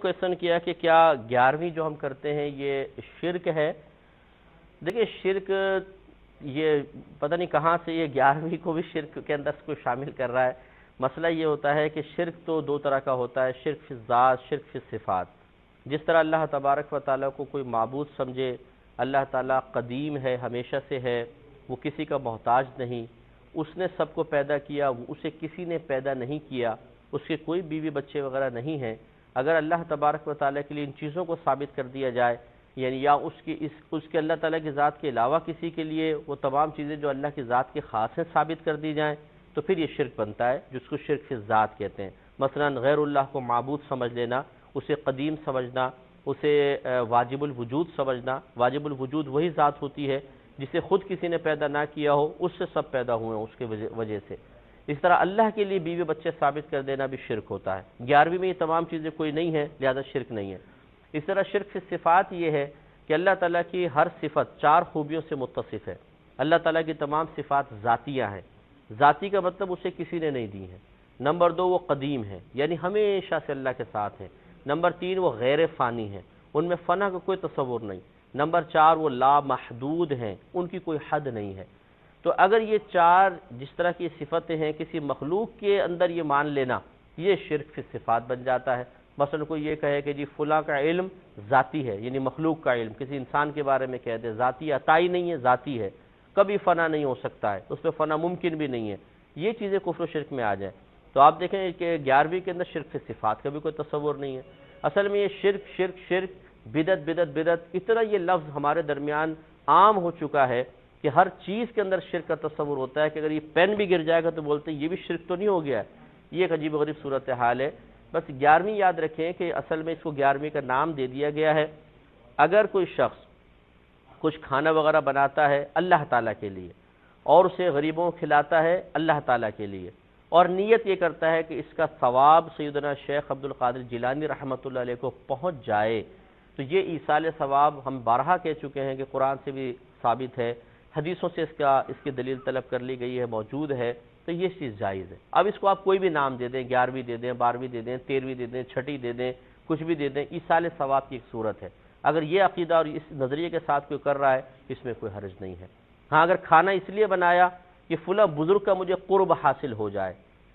Question کیا کہ کیا 11ویں جو ہم کرتے ہیں یہ شرک ہے؟ دیکھیں شرک یہ پتہ نہیں کہاں سے یہ 11ویں کو بھی شرک کے اندر کو شامل کر رہا ہے۔ مسئلہ یہ ہوتا ہے کہ شرک تو دو طرح کا ہوتا ہے، شرک فی الذات، شرک فی الصفات۔ جس طرح اللہ تبارک و تعالیٰ کو کوئی معبود سمجھے، اللہ تعالیٰ قدیم ہے، ہمیشہ سے ہے، وہ کسی کا محتاج نہیں، اس نے سب کو پیدا کیا، اسے کسی نے پیدا نہیں کیا، اس کے کوئی بیوی بچے وغیرہ نہیں ہیں۔ اگر اللہ تبارک و تعالیٰ کے لیے ان چیزوں کو ثابت کر دیا جائے، یعنی یا اس کے اللہ تعالیٰ کی ذات کے علاوہ کسی کے لیے وہ تمام چیزیں جو اللہ کی ذات کے خاص ہیں ثابت کر دی جائیں، تو پھر یہ شرک بنتا ہے، جس کو شرک فی الذات کہتے ہیں۔ مثلا غیر اللہ کو معبود سمجھ لینا، اسے قدیم سمجھنا، اسے واجب الوجود سمجھنا۔ واجب الوجود وہی ذات ہوتی ہے جسے خود کسی نے پیدا نہ کیا ہو، اس سے سب پیدا ہوئے ہیں اس کے وجہ سے۔ اس طرح اللہ کے لیے بیوی بچے ثابت کر دینا بھی شرک ہوتا ہے۔ 11ویں میں یہ تمام چیزیں کوئی نہیں ہے، لہذا شرک نہیں ہے۔ اس طرح شرک فی صفات یہ ہے کہ اللہ تعالیٰ کی ہر صفت 4 خوبیوں سے متصف ہے۔ اللہ تعالیٰ کی تمام صفات ذاتیہ ہیں۔ ذاتی کا مطلب اسے کسی نے نہیں دی ہے۔ نمبر 2 وہ قدیم ہے، یعنی ہمیشہ سے اللہ کے ساتھ ہے۔ نمبر 3 وہ غیر فانی ہے، ان میں فنا کا کوئی تصور نہیں۔ نمبر 4 وہ لا محدود ہیں، ان کی کوئی حد نہیں ہے۔ تو اگر یہ 4 جس طرح کی صفتیں ہیں کسی مخلوق کے اندر یہ مان لینا، یہ شرک فی صفات بن جاتا ہے۔ مثلا کوئی یہ کہے کہ جی فلاں کا علم ذاتی ہے، یعنی مخلوق کا علم کسی انسان کے بارے میں کہہ دے ذاتی عطائی نہیں ہے، ذاتی ہے، کبھی فنا نہیں ہو سکتا ہے، اس پہ فنا ممکن بھی نہیں ہے، یہ چیزیں کفر و شرک میں آ جائیں تو آپ دیکھیں کہ 11ویں کے اندر شرک فی صفات کا بھی کوئی تصور نہیں ہے۔ اصل میں یہ شرک شرک شرک، بدعت بدعت بدعت، اتنا یہ لفظ ہمارے درمیان عام ہو چکا ہے کہ ہر چیز کے اندر شرک کا تصور ہوتا ہے کہ اگر یہ پین بھی گر جائے گا تو بولتے ہیں یہ بھی شرک تو نہیں ہو گیا ہے۔ یہ ایک عجیب و غریب صورتحال ہے۔ بس 11ویں یاد رکھیں کہ اصل میں اس کو 11ویں کا نام دے دیا گیا ہے۔ اگر کوئی شخص کچھ کھانا وغیرہ بناتا ہے اللہ تعالیٰ کے لیے اور اسے غریبوں کو کھلاتا ہے اللہ تعالیٰ کے لیے، اور نیت یہ کرتا ہے کہ اس کا ثواب سیدنا شیخ عبد القادر جیلانی رحمۃ اللہ علیہ کو پہنچ جائے، تو یہ ایصال ثواب ہم بارہا کہہ چکے ہیں کہ قرآن سے بھی ثابت ہے، حدیثوں سے اس کی دلیل طلب کر لی گئی ہے، موجود ہے، تو یہ چیز جائز ہے۔ اب اس کو آپ کوئی بھی نام دے دیں، 11ویں دے دیں، 12ویں دے دیں، 13ویں دے دیں، 6ٹھی دے دیں، کچھ بھی دے دیں، ایصال ثواب کی ایک صورت ہے۔ اگر یہ عقیدہ اور اس نظریے کے ساتھ کوئی کر رہا ہے اس میں کوئی حرج نہیں ہے۔ ہاں اگر کھانا اس لیے بنایا کہ فلاں بزرگ کا مجھے قرب حاصل ہو جائے،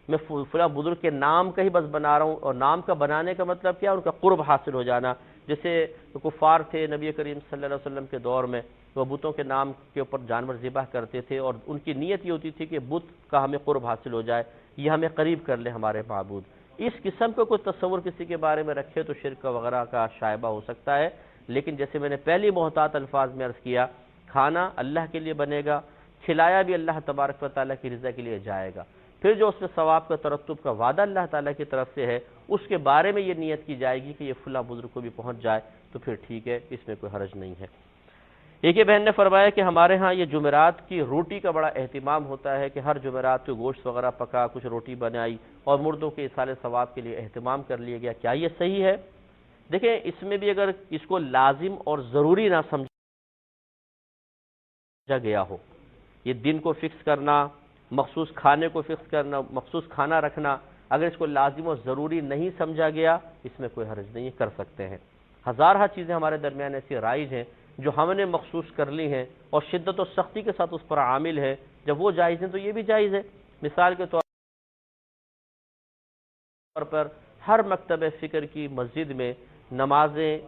میں فلاں بزرگ کے نام کا ہی بس بنا رہا ہوں، اور نام کا بنانے کا مطلب کیا، ان کا قرب حاصل ہو جانا۔ جیسے کفار تھے نبی کریم صلی اللہ علیہ وسلم کے دور میں، وہ بتوں کے نام کے اوپر جانور ذبح کرتے تھے، اور ان کی نیت یہ ہوتی تھی کہ بت کا ہمیں قرب حاصل ہو جائے، یہ ہمیں قریب کر لے ہمارے معبود۔ اس قسم کا کوئی تصور کسی کے بارے میں رکھے تو شرک وغیرہ کا شائبہ ہو سکتا ہے، لیکن جیسے میں نے پہلی محتاط الفاظ میں عرض کیا، کھانا اللہ کے لیے بنے گا، کھلایا بھی اللہ تبارک و تعالیٰ کی رضا کے لیے جائے گا، پھر جو اس میں ثواب کا ترتب کا وعدہ اللہ تعالیٰ کی طرف سے ہے اس کے بارے میں یہ نیت کی جائے گی کہ یہ فلاں بزرگ کو بھی پہنچ جائے، تو پھر ٹھیک ہے، اس میں کوئی حرج نہیں ہے۔ ایک بہن نے فرمایا کہ ہمارے ہاں یہ جمعرات کی روٹی کا بڑا اہتمام ہوتا ہے کہ ہر جمعرات کو گوشت وغیرہ پکا، کچھ روٹی بنائی اور مردوں کے ایصال ثواب کے لیے اہتمام کر لیا گیا، کیا یہ صحیح ہے؟ دیکھیں اس میں بھی اگر اس کو لازم اور ضروری نہ سمجھا گیا ہو، یہ دن کو فکس کرنا، مخصوص کھانے کو فکس کرنا، مخصوص کھانا رکھنا، اگر اس کو لازم اور ضروری نہیں سمجھا گیا اس میں کوئی حرج نہیں، کر سکتے ہیں۔ ہزارہ چیزیں ہمارے درمیان ایسی رائج ہیں جو ہم نے مخصوص کر لی ہیں اور شدت و سختی کے ساتھ اس پر عامل ہے، جب وہ جائز ہیں تو یہ بھی جائز ہے۔ مثال کے طور پر ہر مکتب فکر کی مسجد میں نمازیں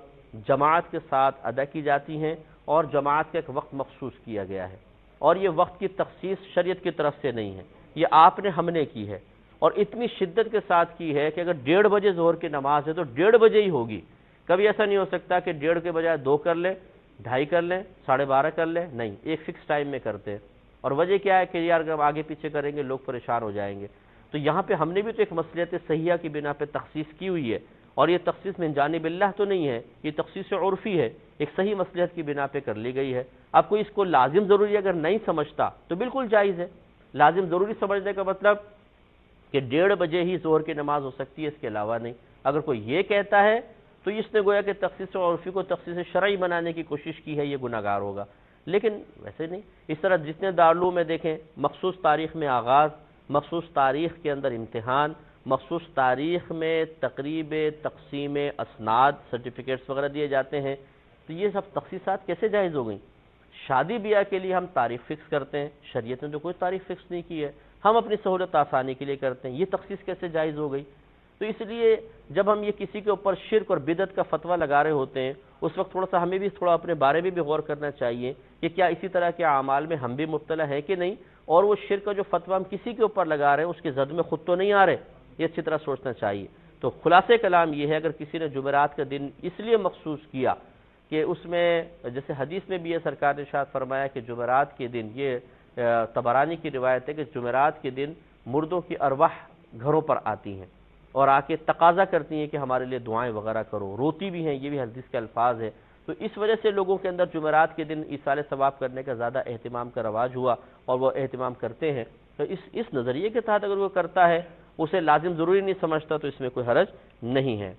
جماعت کے ساتھ ادا کی جاتی ہیں اور جماعت کا ایک وقت مخصوص کیا گیا ہے، اور یہ وقت کی تخصیص شریعت کی طرف سے نہیں ہے، یہ آپ نے ہم نے کی ہے، اور اتنی شدت کے ساتھ کی ہے کہ اگر 1:30 بجے ظہر کی نماز ہے تو 1:30 بجے ہی ہوگی۔ کبھی ایسا نہیں ہو سکتا کہ 1:30 کے بجائے 2 کر لیں، 2:30 کر لیں، 12:30 کر لیں، نہیں، ایک فکس ٹائم میں کرتے ہیں۔ اور وجہ کیا ہے کہ یار اگر آگے پیچھے کریں گے لوگ پریشان ہو جائیں گے، تو یہاں پہ ہم نے بھی تو ایک مصلحت صحیحہ کی بنا پہ تخصیص کی ہوئی ہے، اور یہ تخصیص من جانب اللہ تو نہیں ہے، یہ تخصیص عرفی ہے، ایک صحیح مصلحت کی بنا پہ کر لی گئی ہے۔ اب کوئی اس کو لازم ضروری اگر نہیں سمجھتا تو بالکل جائز ہے۔ لازم ضروری سمجھنے کا مطلب کہ 1:30 بجے ہی ظہر کی نماز ہو سکتی ہے، اس کے علاوہ نہیں۔ اگر کوئی یہ کہتا ہے تو اس نے گویا کہ تخصیص عرفی کو تخصیص شرعی بنانے کی کوشش کی ہے، یہ گناہ گار ہوگا، لیکن ویسے نہیں۔ اس طرح جتنے دارالعلوم میں دیکھیں مخصوص تاریخ میں آغاز، مخصوص تاریخ کے اندر امتحان، مخصوص تاریخ میں تقریب تقسیم اسناد سرٹیفکیٹس وغیرہ دیے جاتے ہیں، تو یہ سب تخصیصات کیسے جائز ہو گئیں؟ شادی بیاہ کے لیے ہم تاریخ فکس کرتے ہیں، شریعت نے تو کوئی تاریخ فکس نہیں کی ہے، ہم اپنی سہولت آسانی کے لیے کرتے ہیں، یہ تخصیص کیسے جائز ہو گئی؟ تو اس لیے جب ہم یہ کسی کے اوپر شرک اور بدعت کا فتویٰ لگا رہے ہوتے ہیں، اس وقت تھوڑا سا ہمیں بھی تھوڑا اپنے بارے میں بھی غور کرنا چاہیے کہ کیا اسی طرح کے اعمال میں ہم بھی مبتلا ہیں کہ نہیں، اور وہ شرک کا جو فتویٰ ہم کسی کے اوپر لگا رہے ہیں اس کے زد میں خود تو نہیں آ رہے، یہ اچھی طرح سوچنا چاہیے۔ تو خلاصے کلام یہ ہے، اگر کسی نے جمعرات کا دن اس لیے مخصوص کیا کہ اس میں جیسے حدیث میں بھی یہ سرکار نے ارشاد فرمایا کہ جمعرات کے دن، یہ طبرانی کی روایت ہے کہ جمعرات کے دن مردوں کی ارواح گھروں پر آتی ہیں اور آ کے تقاضا کرتی ہیں کہ ہمارے لیے دعائیں وغیرہ کرو، روتی بھی ہیں، یہ بھی حدیث کے الفاظ ہے۔ تو اس وجہ سے لوگوں کے اندر جمعرات کے دن ایصال ثواب کرنے کا زیادہ اہتمام کا رواج ہوا اور وہ اہتمام کرتے ہیں۔ تو اس نظریے کے تحت اگر وہ کرتا ہے، اسے لازم ضروری نہیں سمجھتا، تو اس میں کوئی حرج نہیں ہے۔